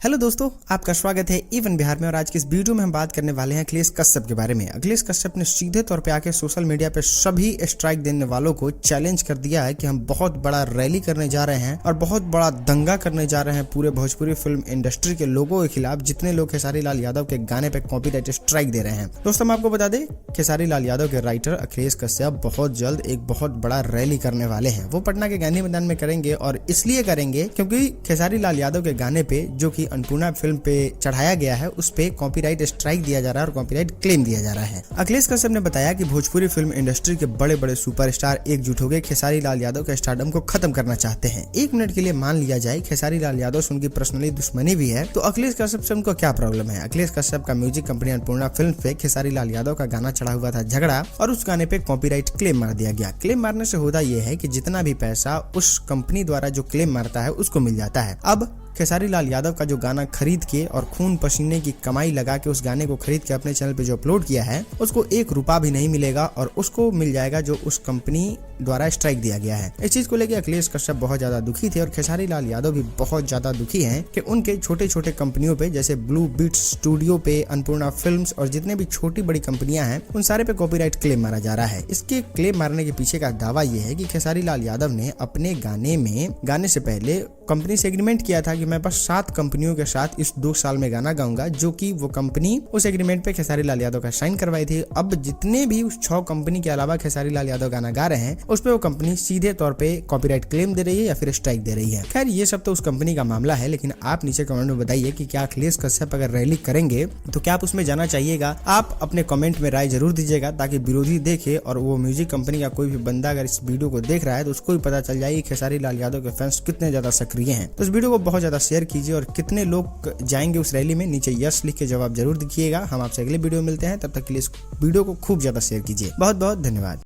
Hello दोस्तों, आपका स्वागत है इवन बिहार में। और आज की इस वीडियो में हम बात करने वाले हैं अखिलेश कश्यप के बारे में। अखिलेश कश्यप ने सीधे तौर पे आके सोशल मीडिया पे सभी स्ट्राइक देने वालों को चैलेंज कर दिया है कि हम बहुत बड़ा रैली करने जा रहे हैं और बहुत बड़ा दंगा करने जा रहे हैं पूरे भोजपुरी फिल्म इंडस्ट्री के लोगों के खिलाफ, जितने लोग खेसारी लाल यादव के गाने पे कॉपीराइट स्ट्राइक दे रहे हैं। दोस्तों, हम आपको बता दें, खेसारी लाल यादव के राइटर अखिलेश कश्यप बहुत जल्द एक बहुत बड़ा रैली करने वाले हैं। वो पटना के गांधी मैदान में करेंगे और इसलिए करेंगे क्योंकि खेसारी लाल यादव के गाने पे, जो कि अन्नपूर्णा फिल्म पे चढ़ाया गया है, उस पे कॉपीराइट स्ट्राइक दिया जा रहा है और कॉपीराइट क्लेम दिया जा रहा है। अखिलेश कश्यप ने बताया कि भोजपुरी फिल्म इंडस्ट्री के बड़े बड़े सुपरस्टार एकजुट हो गए खेसारी लाल यादव के स्टारडम को खत्म करना चाहते हैं। एक मिनट के लिए मान लिया जाए खेसारी लाल यादव से उनकी पर्सनली दुश्मनी भी है, तो अखिलेश कश्यप से उनको क्या प्रॉब्लम है? अखिलेश कश्यप का म्यूजिक कंपनी अन्नपूर्णा फिल्म पे खेसारी लाल यादव का गाना चढ़ा हुआ था झगड़ा, और उस गाने पे कॉपीराइट क्लेम मार दिया गया। क्लेम मारने से होता यह है कि जितना भी पैसा उस कंपनी द्वारा जो क्लेम मारता है उसको मिल जाता है। अब खेसारी लाल यादव का जो गाना खरीद के और खून पसीने की कमाई लगा के उस गाने को खरीद के अपने चैनल पे जो अपलोड किया है, उसको 1 रुपया भी नहीं मिलेगा और उसको मिल जाएगा जो उस कंपनी द्वारा स्ट्राइक दिया गया है। इस चीज को लेकर अखिलेश कश्यप बहुत ज्यादा दुखी थे और खेसारी लाल यादव भी बहुत ज्यादा दुखी हैं कि उनके छोटे छोटे कंपनियों पे, जैसे ब्लू बीट स्टूडियो पे, अन्नपूर्णा फिल्म्स और जितने भी छोटी बड़ी कंपनियां हैं, उन सारे पे कॉपीराइट क्लेम मारा जा रहा है। इसके क्लेम मारने के पीछे का दावा यह है कि खेसारी लाल यादव ने अपने गाने से पहले कंपनी से एग्रीमेंट किया था कि मैं बस 7 कंपनियों के साथ इस 2 साल में गाना गाऊंगा, जो कि वो कंपनी उस एग्रीमेंट पे खेसारी लाल यादव का साइन करवाई थी। अब जितने भी उस 6 कंपनी के अलावा खेसारी लाल यादव गाना गा रहे हैं, उस पे वो कंपनी सीधे तौर पे कॉपीराइट क्लेम दे रही है या फिर स्ट्राइक दे रही है। खैर, ये सब तो उस कंपनी का मामला है, लेकिन आप नीचे कमेंट में बताइए कि क्या अखिलेश कश्यप अगर रैली करेंगे तो क्या आप उसमें जाना चाहिएगा? आप अपने कमेंट में राय जरूर दीजिएगा ताकि विरोधी देखे और वो म्यूजिक कंपनी का कोई भी बंदा अगर इस वीडियो को देख रहा है तो उसको भी पता चल जाए कि खेसारी लाल यादव के फैंस कितने ज्यादा सक्रिय हैं। तो इस वीडियो को बहुत ज्यादा शेयर कीजिए और कितने लोग जाएंगे उस रैली में, नीचे यस लिख के जवाब जरूर दिखिएगा। हम आपसे अगले वीडियो में मिलते हैं, तब तक के लिए इस वीडियो को खूब ज्यादा शेयर कीजिए। बहुत बहुत धन्यवाद।